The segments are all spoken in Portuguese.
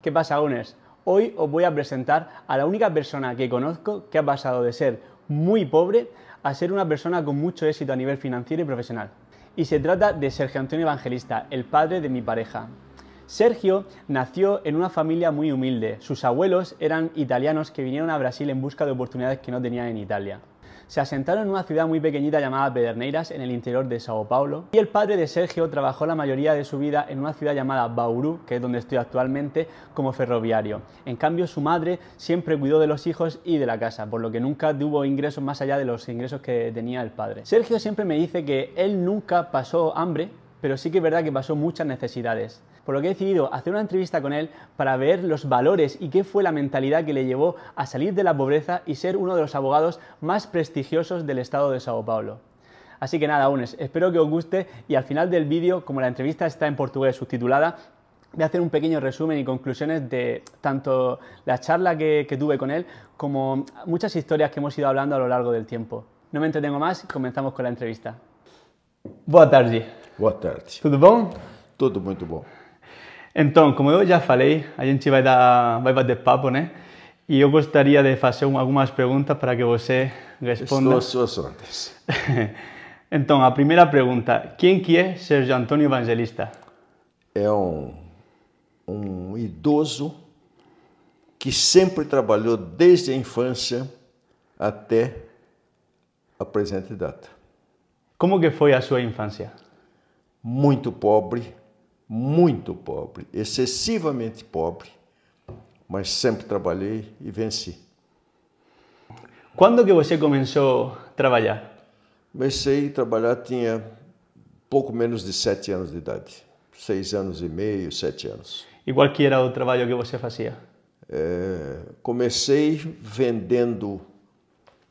¿Qué pasa, owners? Hoy os voy a presentar a la única persona que conozco que ha pasado de ser muy pobre a ser una persona con mucho éxito a nivel financiero y profesional. Y se trata de Sergio Antonio Evangelista, el padre de mi pareja. Sergio nació en una familia muy humilde. Sus abuelos eran italianos que vinieron a Brasil en busca de oportunidades que no tenían en Italia. Se asentaron en una ciudad muy pequeñita llamada Pederneiras, en el interior de Sao Paulo, y el padre de Sergio trabajó la mayoría de su vida en una ciudad llamada Bauru, que es donde estoy actualmente, como ferroviario. En cambio, su madre siempre cuidó de los hijos y de la casa, por lo que nunca tuvo ingresos más allá de los ingresos que tenía el padre. Sergio siempre me dice que él nunca pasó hambre, pero sí que es verdad que pasó muchas necesidades. Por lo que he decidido hacer una entrevista con él para ver los valores y qué fue la mentalidad que le llevó a salir de la pobreza y ser uno de los abogados más prestigiosos del estado de Sao Paulo. Así que nada, unes, espero que os guste y al final del vídeo, como la entrevista está en portugués subtitulada, voy a hacer un pequeño resumen y conclusiones de tanto la charla que tuve con él como muchas historias que hemos ido hablando a lo largo del tiempo. No me entretengo más, comenzamos con la entrevista. Boa tarde. Boa tarde. Tudo bom? Tudo muito bom. Então, como eu já falei, a gente vai bater papo, né? E eu gostaria de fazer algumas perguntas para que você responda. Estou às suas ordens. Então, a primeira pergunta: quem que é Sergio Antonio Evangelista? É um idoso que sempre trabalhou desde a infância até a presente data. Como que foi a sua infância? Muito pobre, excessivamente pobre, mas sempre trabalhei e venci. Quando que você começou a trabalhar? Comecei a trabalhar, tinha pouco menos de 7 anos de idade, 6 anos e meio, 7 anos. E qual que era o trabalho que você fazia? Comecei vendendo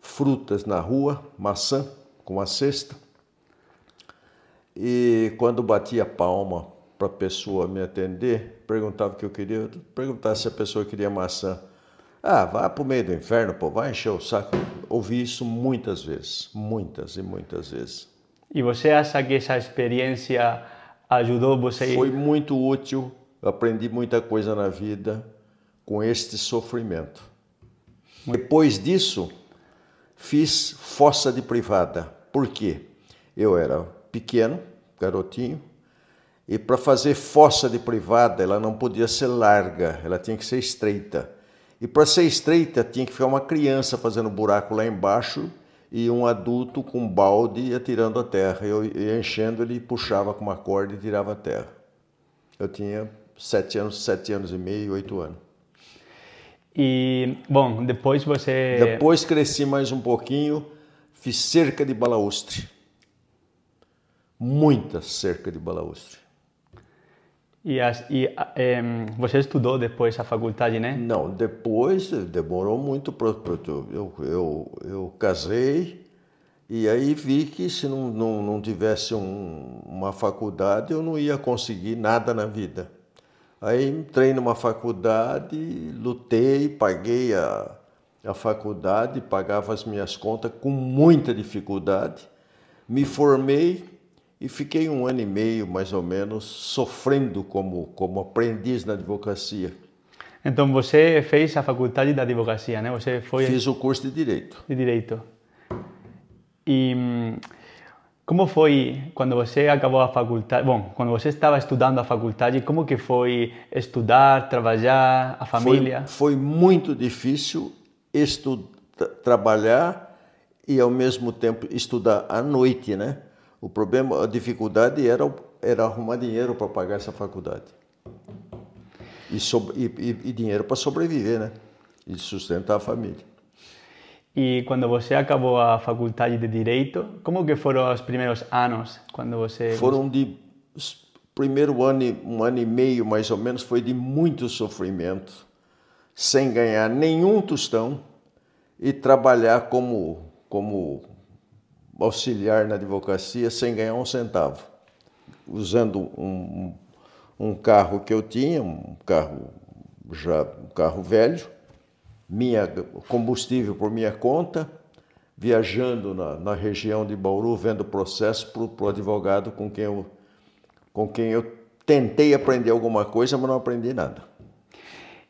frutas na rua, maçã com a cesta, e quando batia palma para a pessoa me atender, perguntava o que eu queria, perguntava se a pessoa queria maçã. Ah, vá para o meio do inferno, pô, vai encher o saco. Ouvi isso muitas vezes, muitas e muitas vezes. E você acha que essa experiência ajudou você? Foi muito útil, aprendi muita coisa na vida com este sofrimento. Depois disso, fiz fossa de privada. Por quê? Eu era pequeno, garotinho, e para fazer fossa de privada ela não podia ser larga, ela tinha que ser estreita. E para ser estreita tinha que ficar uma criança fazendo buraco lá embaixo e um adulto com um balde atirando a terra. Eu ia enchendo, ele puxava com uma corda e tirava a terra. Eu tinha 7 anos e meio, 8 anos. E, bom, depois você... Depois cresci mais um pouquinho, fiz cerca de balaústre. Muita cerca de balaústre. E você estudou depois a faculdade, né? Não, depois demorou muito. Eu casei e aí vi que se não tivesse uma faculdade eu não ia conseguir nada na vida. Aí entrei numa faculdade, lutei, paguei a faculdade, pagava as minhas contas com muita dificuldade, me formei e fiquei 1 ano e meio, mais ou menos, sofrendo como aprendiz na advocacia. Então você fez a faculdade da advocacia, né? Você foi... Fiz o curso de Direito. De Direito. E como foi quando você acabou a faculdade? Bom, quando você estava estudando a faculdade, como que foi estudar, trabalhar, a família? Foi muito difícil trabalhar e ao mesmo tempo estudar à noite, né? O problema, a dificuldade era arrumar dinheiro para pagar essa faculdade. E dinheiro para sobreviver, né? E sustentar a família. E quando você acabou a faculdade de Direito, como que foram os primeiros anos? Quando você... Foram primeiro ano, 1 ano e meio, mais ou menos, foi de muito sofrimento, sem ganhar nenhum tostão e trabalhar como auxiliar na advocacia sem ganhar 1 centavo, usando um carro que eu tinha, um carro velho, combustível por minha conta, viajando na região de Bauru, vendo processo para o advogado com quem eu tentei aprender alguma coisa, mas não aprendi nada.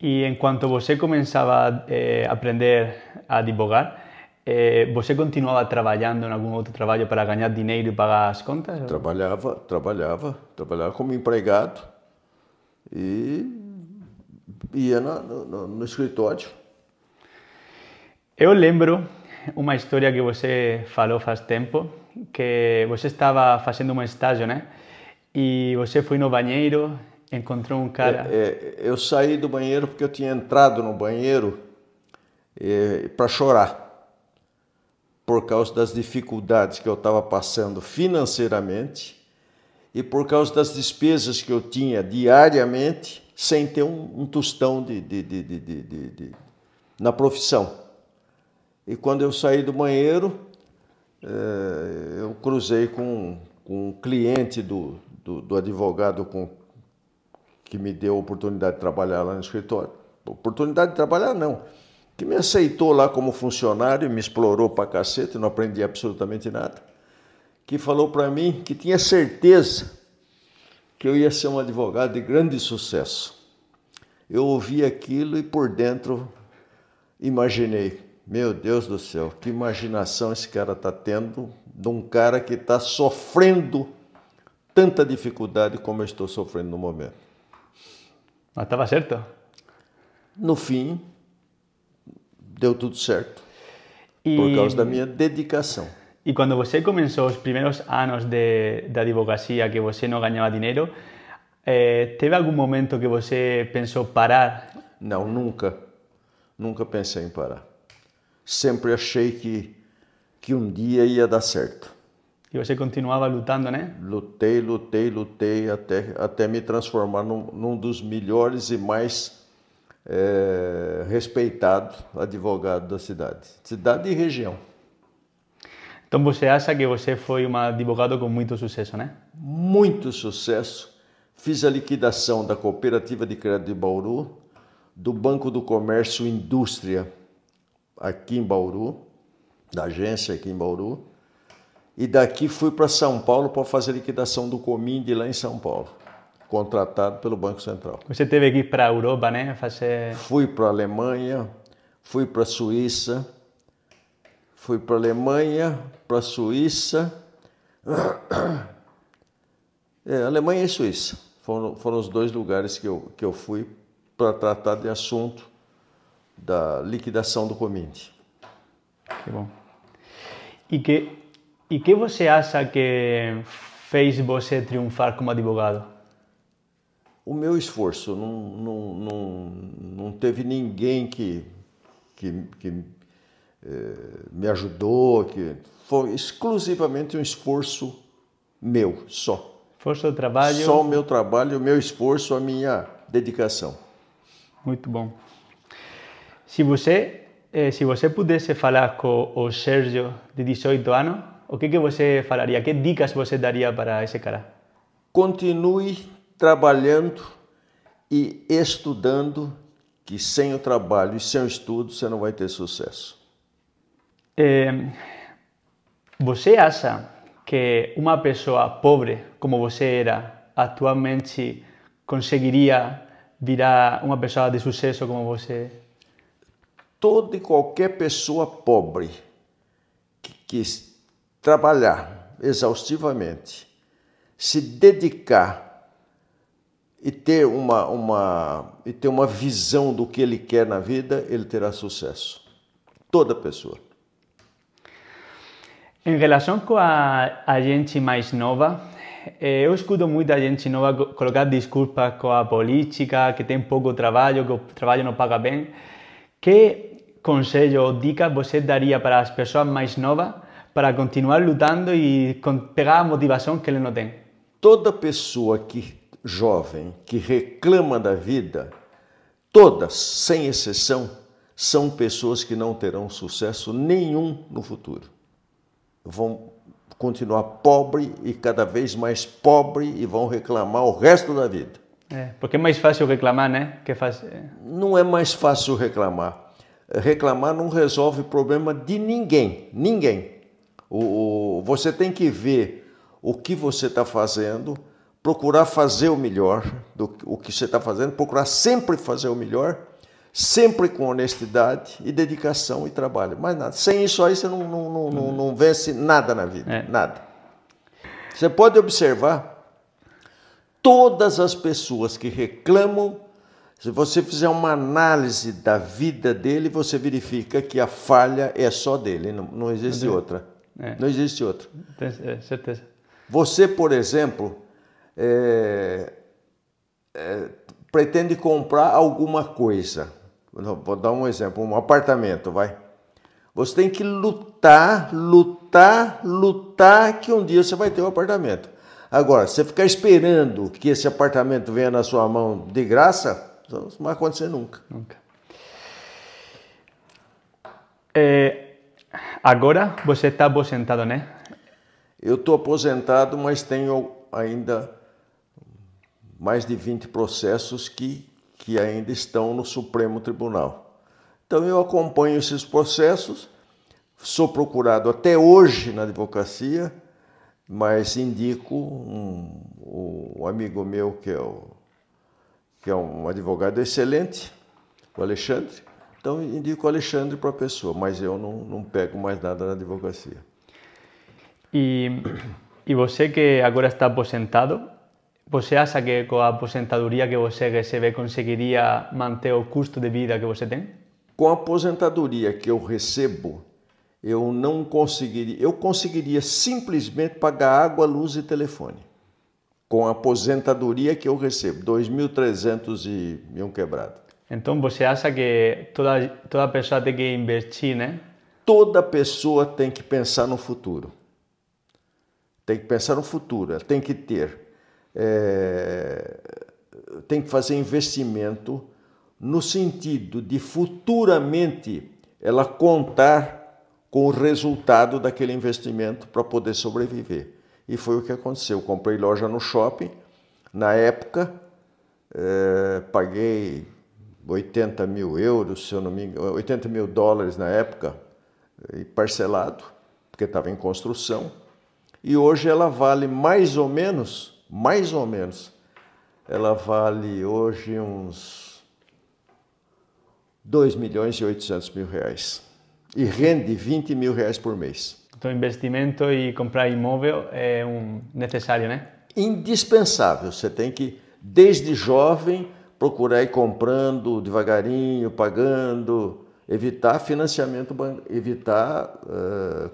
E enquanto você começava a aprender a advogar, você continuava trabalhando em algum outro trabalho para ganhar dinheiro e pagar as contas? Trabalhava como empregado e ia no escritório. Eu lembro uma história que você falou faz tempo, que você estava fazendo um estágio, né? E você foi no banheiro, encontrou um cara... Eu saí do banheiro porque eu tinha entrado no banheiro para chorar, por causa das dificuldades que eu estava passando financeiramente e por causa das despesas que eu tinha diariamente sem ter um tostão na profissão. E quando eu saí do banheiro, eu cruzei com um cliente do advogado que me deu a oportunidade de trabalhar lá no escritório. Oportunidade de trabalhar não, que me aceitou lá como funcionário, me explorou pra cacete, não aprendi absolutamente nada, que falou para mim que tinha certeza que eu ia ser um advogado de grande sucesso. Eu ouvi aquilo e por dentro imaginei, meu Deus do céu, que imaginação esse cara está tendo de um cara que está sofrendo tanta dificuldade como eu estou sofrendo no momento. Mas estava certo? No fim, deu tudo certo, por causa da minha dedicação. E quando você começou os primeiros anos de advocacia, que você não ganhava dinheiro, teve algum momento que você pensou parar? Não, nunca. Nunca pensei em parar. Sempre achei que um dia ia dar certo. E você continuava lutando, né? Lutei até me transformar num dos melhores e mais respeitados advogados da cidade e região. Então você acha que você foi um advogado com muito sucesso, né? Muito sucesso. Fiz a liquidação da Cooperativa de Crédito de Bauru, do Banco do Comércio e Indústria aqui em Bauru, da agência aqui em Bauru, e daqui fui para São Paulo para fazer a liquidação do Comind lá em São Paulo, contratado pelo Banco Central. Você teve que ir para a Europa, né? Fui para a Alemanha, fui para a Suíça, fui para a Alemanha, para a Suíça, Alemanha e Suíça, foram os dois lugares que eu fui para tratar de assunto da liquidação do Comind. Que bom. E que você acha que fez você triunfar como advogado? O meu esforço. Não teve ninguém que me ajudou, foi exclusivamente um esforço meu, só. Foi o trabalho? Só o meu trabalho, o meu esforço, a minha dedicação. Muito bom. Se você pudesse falar com o Sérgio de 18 anos, o que você falaria? Que dicas você daria para esse cara? Continue trabalhando e estudando, que sem o trabalho e sem o estudo você não vai ter sucesso. Você acha que uma pessoa pobre, como você era, atualmente conseguiria virar uma pessoa de sucesso como você? Toda e qualquer pessoa pobre que trabalhar exaustivamente, se dedicar e ter uma visão do que ele quer na vida, ele terá sucesso. Toda pessoa. Em relação com a gente mais nova, eu escuto muita gente nova colocar desculpa com a política, que tem pouco trabalho, que o trabalho não paga bem. Que conselho ou dica você daria para as pessoas mais novas para continuar lutando e pegar a motivação que ele não tem? Toda pessoa jovem que reclama da vida, todas, sem exceção, são pessoas que não terão sucesso nenhum no futuro. Vão continuar pobre e cada vez mais pobre e vão reclamar o resto da vida. Porque é mais fácil reclamar, né? Não é mais fácil reclamar. Reclamar não resolve o problema de ninguém. Ninguém. Você tem que ver o que você está fazendo, procurar fazer o melhor do que você está fazendo, procurar sempre fazer o melhor sempre com honestidade e dedicação e trabalho. Mais nada. Sem isso aí você não vence nada na vida. Nada. Você pode observar todas as pessoas que reclamam. Se você fizer uma análise da vida dele, você verifica que a falha é só dele, não existe outra. Não existe outra. Certeza. Você, por exemplo, pretende comprar alguma coisa. Vou dar um exemplo, um apartamento, vai. Você tem que lutar que um dia você vai ter um apartamento. Agora, você ficar esperando que esse apartamento venha na sua mão de graça, não vai acontecer nunca. Agora você está aposentado, né? Eu estou aposentado, mas tenho ainda mais de 20 processos que ainda estão no Supremo Tribunal. Então eu acompanho esses processos, sou procurado até hoje na advocacia, mas indico um amigo meu que é um advogado excelente, o Alexandre. Então, indico o Alexandre para a pessoa, mas eu não pego mais nada na advocacia. E você que agora está aposentado, você acha que com a aposentadoria que você recebe conseguiria manter o custo de vida que você tem? Com a aposentadoria que eu recebo, eu não conseguiria. Eu conseguiria simplesmente pagar água, luz e telefone. Com a aposentadoria que eu recebo, 2.300 e um quebrado. Então você acha que toda pessoa tem que investir, né? Toda pessoa tem que pensar no futuro. Tem que pensar no futuro, ela tem que tem que fazer investimento no sentido de futuramente ela contar com o resultado daquele investimento para poder sobreviver. E foi o que aconteceu. Eu comprei loja no shopping, na época paguei 80 mil euros, se eu não me engano, 80 mil dólares na época, parcelado, porque estava em construção. E hoje ela vale mais ou menos, ela vale hoje uns 2.800.000 reais. E rende 20 mil reais por mês. Então, investimento e comprar imóvel é necessário, né? Indispensável. Você tem que, desde jovem, procurar ir comprando devagarinho, pagando, evitar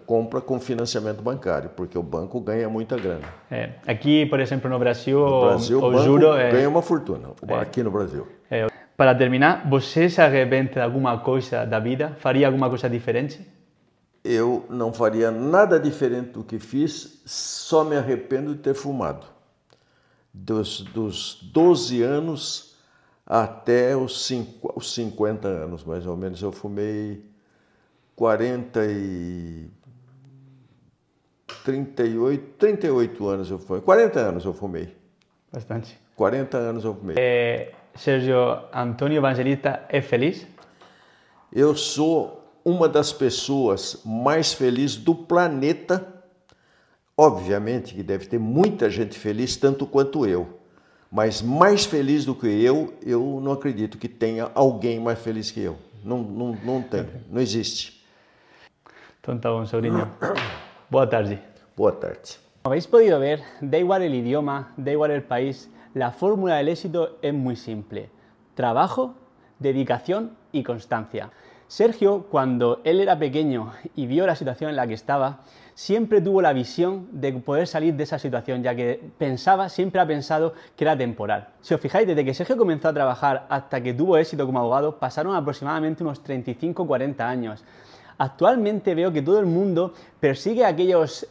compra com financiamento bancário, porque o banco ganha muita grana. Aqui, por exemplo, no Brasil o banco juro ganha uma fortuna, aqui no Brasil. Para terminar, você se arrepende de alguma coisa da vida? Faria alguma coisa diferente? Eu não faria nada diferente do que fiz, só me arrependo de ter fumado. Dos 12 anos até os 50 anos, mais ou menos, eu fumei 38 anos eu fumei. 40 anos eu fumei. Bastante. 40 anos eu fumei. Sérgio Antônio Evangelista é feliz? Eu sou uma das pessoas mais felizes do planeta. Obviamente que deve ter muita gente feliz, tanto quanto eu. Mas mais feliz do que eu não acredito que tenha alguém mais feliz que eu. Não tem, não existe. Então tá bom, sobrinho. Boa tarde. Boa tarde. Como habéis podido ver, da igual el idioma, da igual el país, la fórmula del éxito es muy simple. Trabajo, dedicación y constancia. Sergio, cuando él era pequeño y vio la situación en la que estaba, siempre tuvo la visión de poder salir de esa situación, ya que siempre ha pensado que era temporal. Si os fijáis, desde que Sergio comenzó a trabajar hasta que tuvo éxito como abogado, pasaron aproximadamente unos 35-40 años. Actualmente veo que todo el mundo persigue a aquellos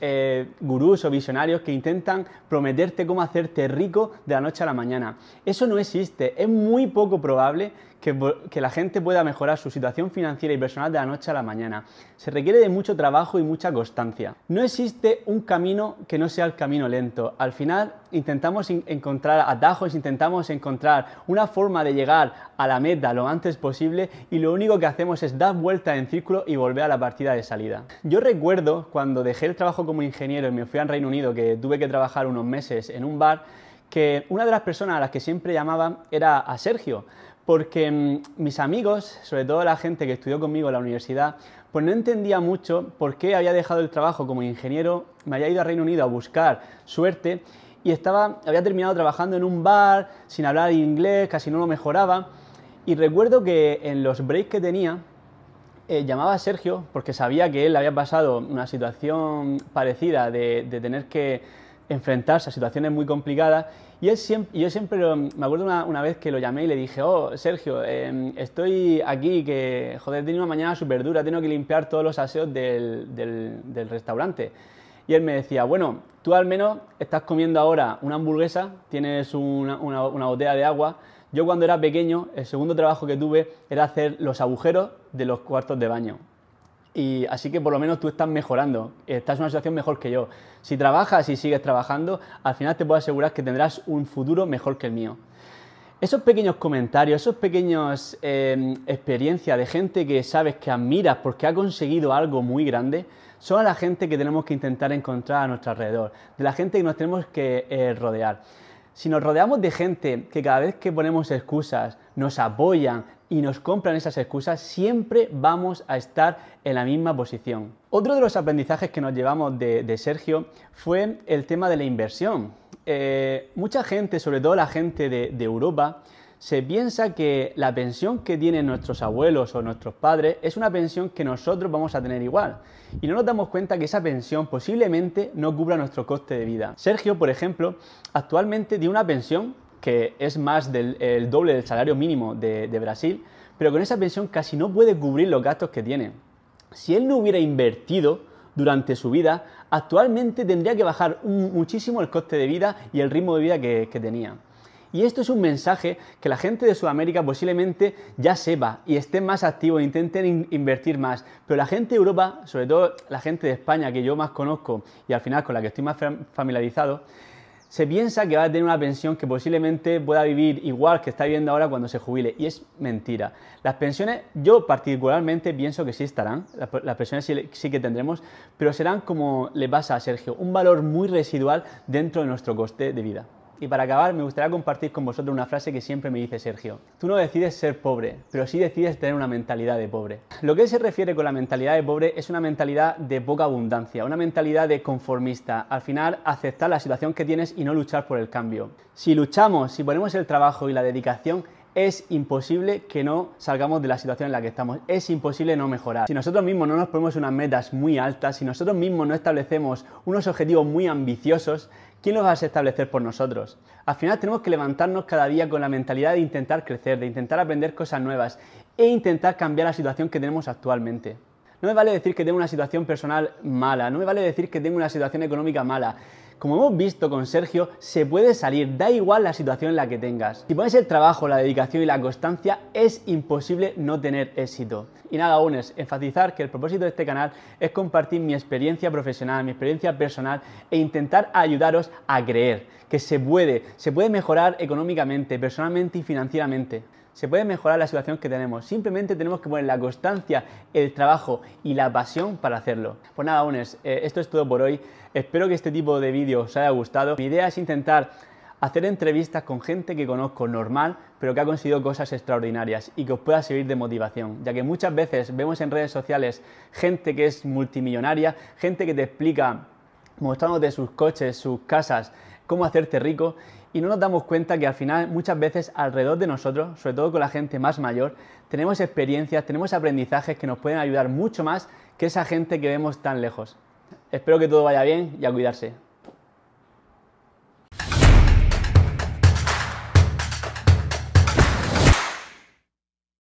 gurús o visionarios que intentan prometerte cómo hacerte rico de la noche a la mañana. Eso no existe. Es muy poco probable que la gente pueda mejorar su situación financiera y personal de la noche a la mañana. Se requiere de mucho trabajo y mucha constancia. No existe un camino que no sea el camino lento. Al final intentamos encontrar atajos, intentamos encontrar una forma de llegar a la meta lo antes posible y lo único que hacemos es dar vueltas en círculo y volver a la partida de salida. Yo recuerdo cuando dejé el trabajo como ingeniero y me fui al Reino Unido, que tuve que trabajar unos meses en un bar, que una de las personas a las que siempre llamaba era a Sergio, porque mis amigos, sobre todo la gente que estudió conmigo en la universidad, pues no entendía mucho por qué había dejado el trabajo como ingeniero, me había ido a Reino Unido a buscar suerte y había terminado trabajando en un bar, sin hablar inglés, casi no lo mejoraba. Y recuerdo que en los breaks que tenía, llamaba a Sergio porque sabía que él había pasado una situación parecida de tener que enfrentarse a situaciones muy complicadas y yo siempre me acuerdo una vez que lo llamé y le dije: oh, Sergio, estoy aquí que, joder, he tenido una mañana súper dura, tengo que limpiar todos los aseos del restaurante. Y él me decía: bueno, tú al menos estás comiendo ahora una hamburguesa, tienes una botella de agua. Yo cuando era pequeño, el segundo trabajo que tuve era hacer los agujeros de los cuartos de baño. Y así que por lo menos tú estás mejorando, estás en una situación mejor que yo. Si trabajas y sigues trabajando, al final te puedo asegurar que tendrás un futuro mejor que el mío. Esos pequeños comentarios, esos pequeños experiencias de gente que sabes que admiras porque ha conseguido algo muy grande, son a la gente que tenemos que intentar encontrar a nuestro alrededor, de la gente que nos tenemos que rodear. Si nos rodeamos de gente que cada vez que ponemos excusas nos apoyan y nos compran esas excusas, siempre vamos a estar en la misma posición. Otro de los aprendizajes que nos llevamos de Sergio fue el tema de la inversión. Mucha gente, sobre todo la gente de Europa, se piensa que la pensión que tienen nuestros abuelos o nuestros padres es una pensión que nosotros vamos a tener igual. Y no nos damos cuenta que esa pensión posiblemente no cubra nuestro coste de vida. Sergio, por ejemplo, actualmente tiene una pensión que es más del doble del salario mínimo de Brasil, pero con esa pensión casi no puede cubrir los gastos que tiene. Si él no hubiera invertido durante su vida, actualmente tendría que bajar muchísimo el coste de vida y el ritmo de vida que tenía. Y esto es un mensaje que la gente de Sudamérica posiblemente ya sepa y esté más activo e intenten invertir más. Pero la gente de Europa, sobre todo la gente de España que yo más conozco y al final con la que estoy más familiarizado, se piensa que va a tener una pensión que posiblemente pueda vivir igual que está viviendo ahora cuando se jubile. Y es mentira. Las pensiones, yo particularmente pienso que sí estarán, las pensiones sí que tendremos, pero serán como le pasa a Sergio, un valor muy residual dentro de nuestro coste de vida. Y para acabar, me gustaría compartir con vosotros una frase que siempre me dice Sergio. Tú no decides ser pobre, pero sí decides tener una mentalidad de pobre. Lo que él se refiere con la mentalidad de pobre es una mentalidad de poca abundancia, una mentalidad de conformista. Al final, aceptar la situación que tienes y no luchar por el cambio. Si luchamos, si ponemos el trabajo y la dedicación, es imposible que no salgamos de la situación en la que estamos, es imposible no mejorar. Si nosotros mismos no nos ponemos unas metas muy altas, si nosotros mismos no establecemos unos objetivos muy ambiciosos, ¿quién los va a establecer por nosotros? Al final tenemos que levantarnos cada día con la mentalidad de intentar crecer, de intentar aprender cosas nuevas e intentar cambiar la situación que tenemos actualmente. No me vale decir que tengo una situación personal mala, no me vale decir que tengo una situación económica mala. Como hemos visto con Sergio, se puede salir, da igual la situación en la que tengas. Si pones el trabajo, la dedicación y la constancia, es imposible no tener éxito. Y nada, aún es enfatizar que el propósito de este canal es compartir mi experiencia profesional, mi experiencia personal e intentar ayudaros a creer que se puede mejorar económicamente, personalmente y financieramente. Se puede mejorar la situación que tenemos, simplemente tenemos que poner la constancia, el trabajo y la pasión para hacerlo. Pues nada, Unes, esto es todo por hoy. Espero que este tipo de vídeos os haya gustado. Mi idea es intentar hacer entrevistas con gente que conozco normal, pero que ha conseguido cosas extraordinarias y que os pueda servir de motivación, ya que muchas veces vemos en redes sociales gente que es multimillonaria, gente que te explica, mostrándote sus coches, sus casas, cómo hacerte rico, y no nos damos cuenta que al final muchas veces alrededor de nosotros, sobre todo con la gente más mayor, tenemos experiencias, tenemos aprendizajes que nos pueden ayudar mucho más que esa gente que vemos tan lejos. Espero que todo vaya bien y a cuidarse.